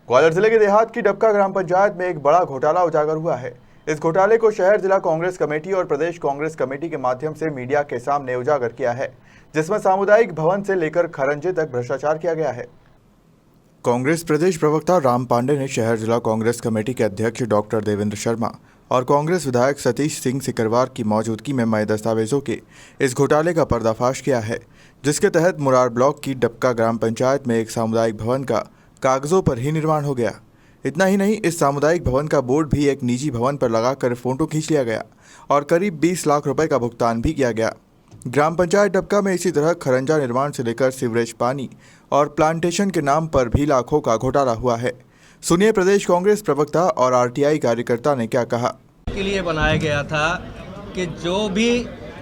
ग्वालियर जिले के देहात की डबका ग्राम पंचायत में एक बड़ा घोटाला उजागर हुआ है। इस घोटाले को शहर जिला कांग्रेस कमेटी और प्रदेश कांग्रेस कमेटी के माध्यम से मीडिया के सामने उजागर किया है, जिसमें सामुदायिक भवन से लेकर खरंजे तक भ्रष्टाचार किया गया है। कांग्रेस प्रदेश प्रवक्ता राम पांडे ने शहर जिला कांग्रेस कमेटी के अध्यक्ष डॉक्टर देवेंद्र शर्मा और कांग्रेस विधायक सतीश सिंह सिकरवार की मौजूदगी में मय दस्तावेजों के इस घोटाले का पर्दाफाश किया है, जिसके तहत मुरार ब्लॉक की डबका ग्राम पंचायत में एक सामुदायिक भवन का कागजों पर ही निर्माण हो गया। इतना ही नहीं, इस सामुदायिक भवन का बोर्ड भी एक निजी भवन पर लगाकर फोटो खींच लिया गया और करीब 20 लाख रुपए का भुगतान भी किया गया। ग्राम पंचायत डबका में इसी तरह खरंजा निर्माण से लेकर सीवरेज पानी और प्लांटेशन के नाम पर भी लाखों का घोटाला हुआ है। सुनिए प्रदेश कांग्रेस प्रवक्ता और आरटीआई कार्यकर्ता ने क्या कहा। के लिए बनाया गया था कि जो भी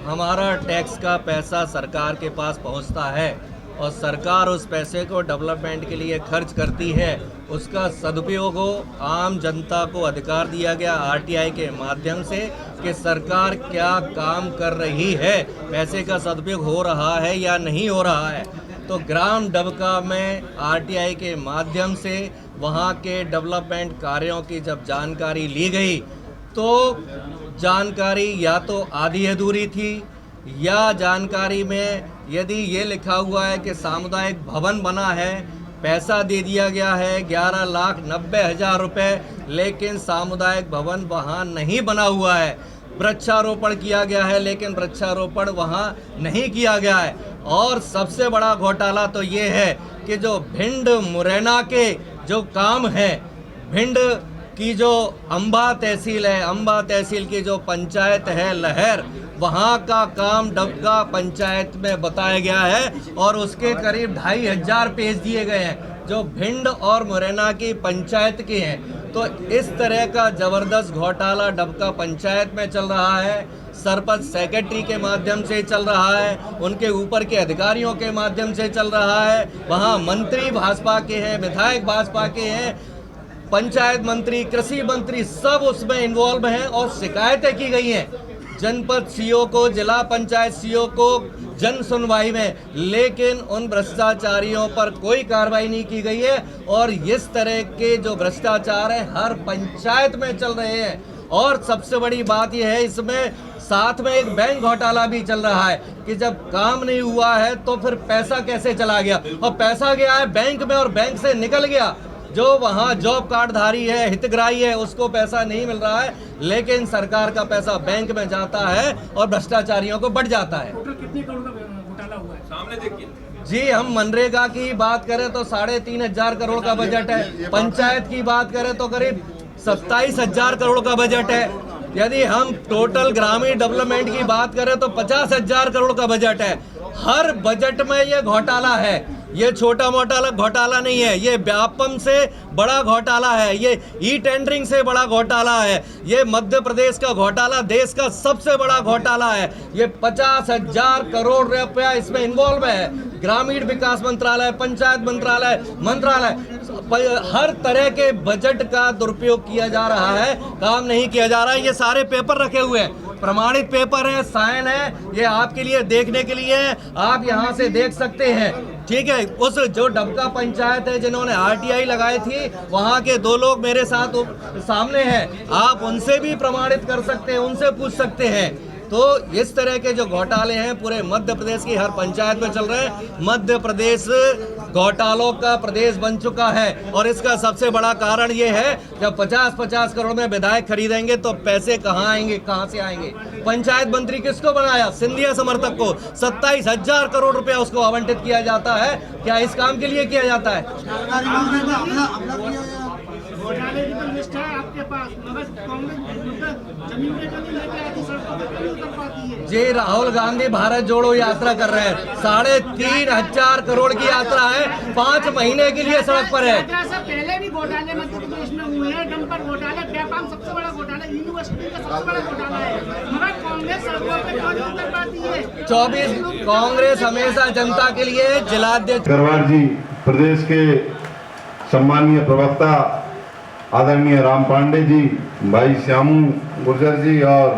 हमारा टैक्स का पैसा सरकार के पास पहुंचता है और सरकार उस पैसे को डेवलपमेंट के लिए खर्च करती है, उसका सदुपयोग हो, आम जनता को अधिकार दिया गया आरटीआई के माध्यम से कि सरकार क्या काम कर रही है, पैसे का सदुपयोग हो रहा है या नहीं हो रहा है। तो ग्राम डबका में आरटीआई के माध्यम से वहाँ के डेवलपमेंट कार्यों की जब जानकारी ली गई तो जानकारी या तो आधी अधूरी थी या जानकारी में यदि ये लिखा हुआ है कि सामुदायिक भवन बना है, पैसा दे दिया गया है 11,90,000 रुपये, लेकिन सामुदायिक भवन वहाँ नहीं बना हुआ है। वृक्षारोपण किया गया है लेकिन वृक्षारोपण वहाँ नहीं किया गया है। और सबसे बड़ा घोटाला तो ये है कि जो भिंड मुरैना के जो काम है, भिंड की जो अंबा तहसील है, अंबा तहसील की जो पंचायत है लहर, वहाँ का काम डबका पंचायत में बताया गया है और उसके करीब 2,500 पेज दिए गए हैं जो भिंड और मुरैना की पंचायत के हैं। तो इस तरह का ज़बरदस्त घोटाला डबका पंचायत में चल रहा है, सरपंच सेक्रेटरी के माध्यम से चल रहा है, उनके ऊपर के अधिकारियों के माध्यम से चल रहा है। वहाँ मंत्री भाजपा के हैं, विधायक भाजपा के हैं, पंचायत मंत्री, कृषि मंत्री सब उसमें इन्वॉल्व हैं और शिकायतें की गई हैं जनपद सीओ को, जिला पंचायत सीओ को जन सुनवाई में, लेकिन उन भ्रष्टाचारियों पर कोई कार्रवाई नहीं की गई है। और इस तरह के जो भ्रष्टाचार है हर पंचायत में चल रहे हैं। और सबसे बड़ी बात यह है, इसमें साथ में एक बैंक घोटाला भी चल रहा है कि जब काम नहीं हुआ है तो फिर पैसा कैसे चला गया, और पैसा गया है बैंक में और बैंक से निकल गया। जो वहाँ जॉब कार्डधारी है, हितग्राही है, उसको पैसा नहीं मिल रहा है, लेकिन सरकार का पैसा बैंक में जाता है और भ्रष्टाचारियों को बढ़ जाता है। कितने करोड़ का घोटाला हुआ है सामने देखिए जी, हम मनरेगा की बात करें तो 3,500 करोड़ का बजट है, पंचायत की बात करें तो करीब 27,000 करोड़ का बजट है, यदि हम टोटल ग्रामीण डेवलपमेंट की बात करें तो 50,000 करोड़ का बजट है। हर बजट में ये घोटाला है, ये छोटा मोटा घोटाला नहीं है, ये व्यापम से बड़ा घोटाला है, ये ई टेंडरिंग से बड़ा घोटाला है, ये मध्य प्रदेश का घोटाला देश का सबसे बड़ा घोटाला है। ये 50,000 करोड़ रुपया इसमें इन्वॉल्व है। ग्रामीण विकास मंत्रालय, पंचायत मंत्रालय हर तरह के बजट का दुरुपयोग किया जा रहा है, काम नहीं किया जा रहा है। ये सारे पेपर रखे हुए हैं, प्रमाणित पेपर है, साइन है, ये आपके लिए देखने के लिए है, आप यहाँ से देख सकते हैं। ठीक है, उस जो डबका पंचायत है जिन्होंने आरटीआई लगाई थी, वहाँ के 2 लोग मेरे साथ सामने हैं, आप उनसे भी प्रमाणित कर सकते हैं, उनसे पूछ सकते हैं। तो इस तरह के जो घोटाले हैं पूरे मध्य प्रदेश की हर पंचायत में चल रहे हैं। मध्य प्रदेश घोटालों का प्रदेश बन चुका है और इसका सबसे बड़ा कारण ये है, जब 50-50 करोड़ में विधायक खरीदेंगे तो पैसे कहाँ आएंगे, कहाँ से आएंगे। पंचायत मंत्री किसको बनाया? सिंधिया समर्थक को। 27,000 करोड़ रुपया उसको आवंटित किया जाता है। क्या इस काम के लिए किया जाता है? घोटाले की तो लिस्ट है आपके पास, मगर कांग्रेस जमीन पे कभी लेके आती, सड़कों पे कभी उतर पाती है। जी, राहुल गांधी भारत जोड़ो यात्रा कर रहे हैं, 3,500 करोड़ की यात्रा है, 5 महीने के लिए सड़क पर है। यात्रा से पहले भी घोटाले मध्य प्रदेश में हुए हैं, डंपर घोटाला, व्यापाम सबसे बड़ा घोटाला, यूनिवर्सिटी का सबसे बड़ा घोटाला है, मगर कांग्रेस सड़कों पे क्यों नहीं उतर पाती है? 24 कांग्रेस हमेशा जनता के लिए। जिलाध्यक्ष सिकरवार जी, प्रदेश के सम्मानीय प्रवक्ता आदरणीय राम पांडे जी, भाई श्यामू गुर्जर जी और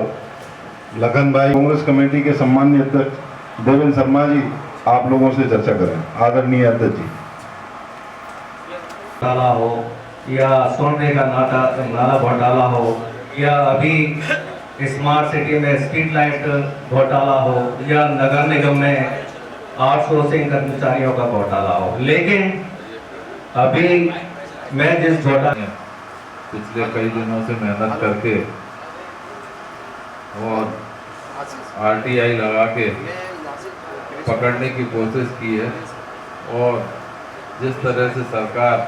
लखन भाई, कांग्रेस कमेटी के सम्मानीय अध्यक्ष देवेंद्र शर्मा जी, आप लोगों से चर्चा करें। आदरणीय अध्यक्ष जी। घोटाला हो या सोनरेगा नाला घोटाला हो, या अभी स्मार्ट सिटी में स्ट्रीट लाइट घोटाला हो, या नगर निगम में आउटसोर्सिंग कर्मचारियों का घोटाला हो, लेकिन अभी मैं जिस घोटाले पिछले कई दिनों से मेहनत करके और आरटीआई लगा के पकड़ने की कोशिश की है, और जिस तरह से सरकार,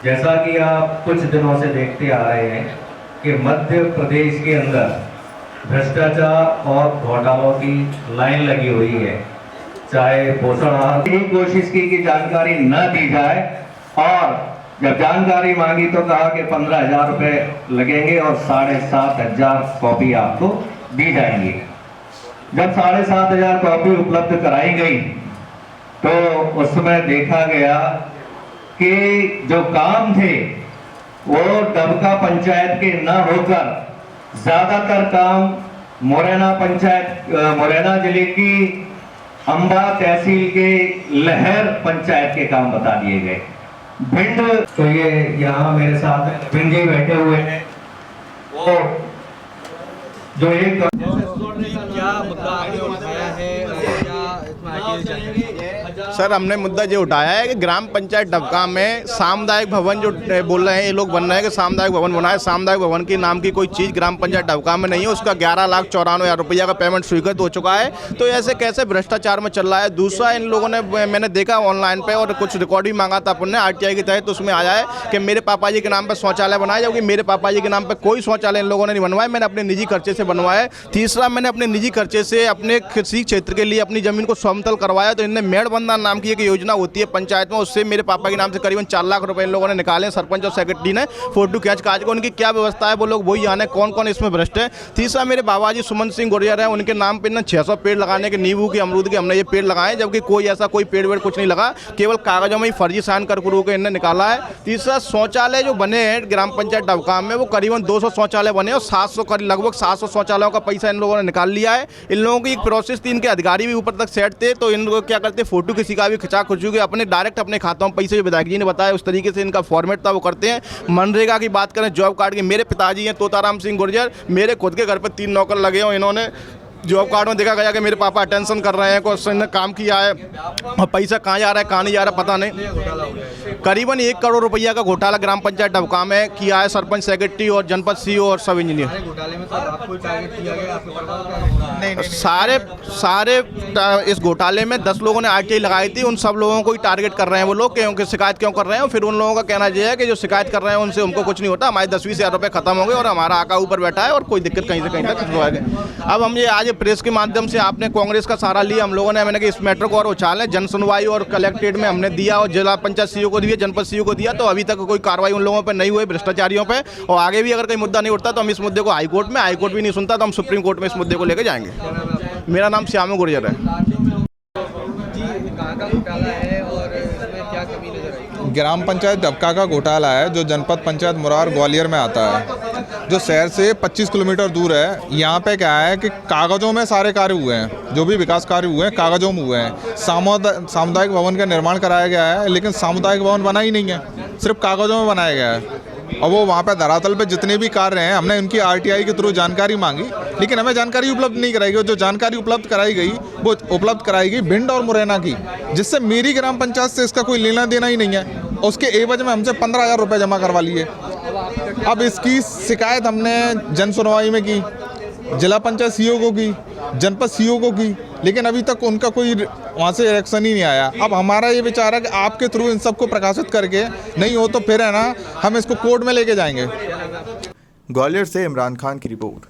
जैसा कि आप कुछ दिनों से देखते आ रहे हैं कि मध्य प्रदेश के अंदर भ्रष्टाचार और घोटालों की लाइन लगी हुई है। चाहे पोषण आहार की कोशिश की कि जानकारी न दी जाए, और जब जानकारी मांगी तो कहा कि 15,000 रुपये लगेंगे और 7,500 कॉपी आपको दी जाएंगी। जब 7,500 कॉपी उपलब्ध कराई गई तो उसमें देखा गया कि जो काम थे वो डबका पंचायत के न होकर ज्यादातर काम मुरैना जिले की अंबा तहसील के लहर पंचायत के काम बता दिए गए। भिंड, तो ये यहाँ मेरे साथ भिंड जी बैठे हुए हैं, वो जो एक क्या मुद्दा आपने उठाया है, सर हमने मुद्दा ये उठाया है कि ग्राम पंचायत डबका में सामुदायिक भवन जो बोल रहे हैं ये लोग बन रहे हैं कि सामुदायिक भवन बना है, सामुदायिक भवन के नाम की कोई चीज़ ग्राम पंचायत डबका में नहीं है। उसका 11,94,000 रुपया का पेमेंट स्वीकृत हो चुका है। तो ऐसे कैसे भ्रष्टाचार में चल रहा है। दूसरा, इन लोगों ने, मैंने देखा ऑनलाइन पे और कुछ रिकॉर्ड भी मांगा था अपन ने आरटीआई के तहत, तो उसमें आया है कि मेरे पापा जी के नाम पर शौचालय बनाया, जबकि मेरे पापा जी के नाम पर कोई शौचालय इन लोगों ने नहीं बनवाया, मैंने अपने निजी खर्चे से बनवाया है। तीसरा, मैंने अपने निजी खर्चे से अपने कृषि क्षेत्र के लिए अपनी जमीन को समतल करवाया। तो इनने मेड़बंधन नाम की एक योजना होती है पंचायत में, उससे मेरे पापा के नाम से करीबन 4 लाख रुपए इन लोगों ने निकाले। सरपंच और सेक्रेटरी ने फोटो खींच काज को, उनकी क्या व्यवस्था है वो लोग वही जाने कौन कौन इसमें भ्रष्ट है। तीसरा, मेरे बाबा जी सुमन सिंह गुर्जर हैं, उनके नाम पर 600 पेड़ लगाने के, नींबू के, अमरूद के, हमने ये पेड़ लगाए, जबकि कोई ऐसा कोई पेड़ वेड़ कुछ नहीं लगा, केवल कागजों में ही फर्जी साइन कर के इन्हें निकाला है। तीसरा, शौचालय जो बने हैं ग्राम पंचायत डबका में वो करीबन 200 शौचालय बने और 700 लगभग 700 शौचालयों का पैसा इन लोगों ने निकाल लिया है। इन लोगों की एक प्रोसेस थी, इनके अधिकारी भी ऊपर तक सेट थे, तो इन लोग क्या करते, फोटो किसी का भी खिंचा खुचू के अपने डायरेक्ट अपने खातों में पैसे, जो विधायक जी ने बताया उस तरीके से इनका फॉर्मेट था वो करते हैं। मनरेगा की बात करें, जॉब कार्ड की, मेरे पिताजी हैं तोताराम सिंह गुर्जर, मेरे खुद के घर पर 3 नौकर लगे हो, इन्होंने जॉब कार्ड में देखा गया कि मेरे पापा अटेंशन कर रहे हैं, कुछ इन्होंने काम किया है, और पैसा कहाँ जा रहा है कहाँ नहीं जा रहा पता नहीं। करीबन 1 करोड़ रुपया का घोटाला ग्राम पंचायत डबका में किया है सरपंच, सेक्रेटरी और जनपद सीईओ और सब इंजीनियर। सारे इस घोटाले में 10 लोगों ने आरटीआई लगाई थी, उन सब लोगों को ही टारगेट कर रहे हैं वो लोग, क्योंकि शिकायत क्यों कर रहे हैं। फिर उन लोगों का कहना यह है कि जो शिकायत कर रहे हैं उनसे हमको कुछ नहीं होता, हमारे 10-20 हज़ार रुपये खत्म हो गए और हमारा आका ऊपर बैठा है और कोई दिक्कत कहीं से कहीं तक हो गए। अब हम ये आज प्रेस के माध्यम से, आपने कांग्रेस का सहारा लिया, हम लोगों ने, मैंने कि इस मैटर को और उछालें, जन सुनवाई और कलेक्ट्रेट में हमने दिया और जिला पंचायत सीईओ को दिया, जनपद सीईओ को दिया, तो अभी तक कोई कार्रवाई उन लोगों पर नहीं हुई, भ्रष्टाचारियों पर। और आगे भी अगर कोई मुद्दा नहीं उठता तो हम इस मुद्दे को हाईकोर्ट में, हाईकोर्ट भी नहीं सुनता तो हम सुप्रीम कोर्ट में इस मुद्दे को लेकर जाएंगे। मेरा नाम श्यामू गुर्जर है। ग्राम पंचायत डबका का घोटाला है जो जनपद पंचायत मुरार ग्वालियर में आता है, जो शहर से 25 किलोमीटर दूर है। यहाँ पे क्या है कि कागज़ों में सारे कार्य हुए हैं, जो भी विकास कार्य हुए हैं कागज़ों में हुए हैं। सामुदायिक भवन का निर्माण कराया गया है, लेकिन सामुदायिक भवन बना ही नहीं है, सिर्फ कागज़ों में बनाया गया है। और वो वहाँ पे धरातल पे जितने भी कार्य हैं, हमने उनकी आरटीआई के थ्रू जानकारी मांगी, लेकिन हमें जानकारी उपलब्ध नहीं कराई गई। जो जानकारी उपलब्ध कराई गई वो उपलब्ध कराई गई भिंड और मुरैना की, जिससे मेरी ग्राम पंचायत से इसका कोई लेना देना ही नहीं है। उसके एवज में हमसे 15,000 रुपये जमा करवा लिए। अब इसकी शिकायत हमने जन सुनवाई में की, जिला पंचायत सीईओ को की, जनपद सीईओ को की, लेकिन अभी तक उनका कोई वहाँ से रिएक्शन ही नहीं आया। अब हमारा ये विचार है कि आपके थ्रू इन सबको प्रकाशित करके, नहीं हो तो फिर है ना हम इसको कोर्ट में लेके जाएंगे। ग्वालियर से इमरान खान की रिपोर्ट।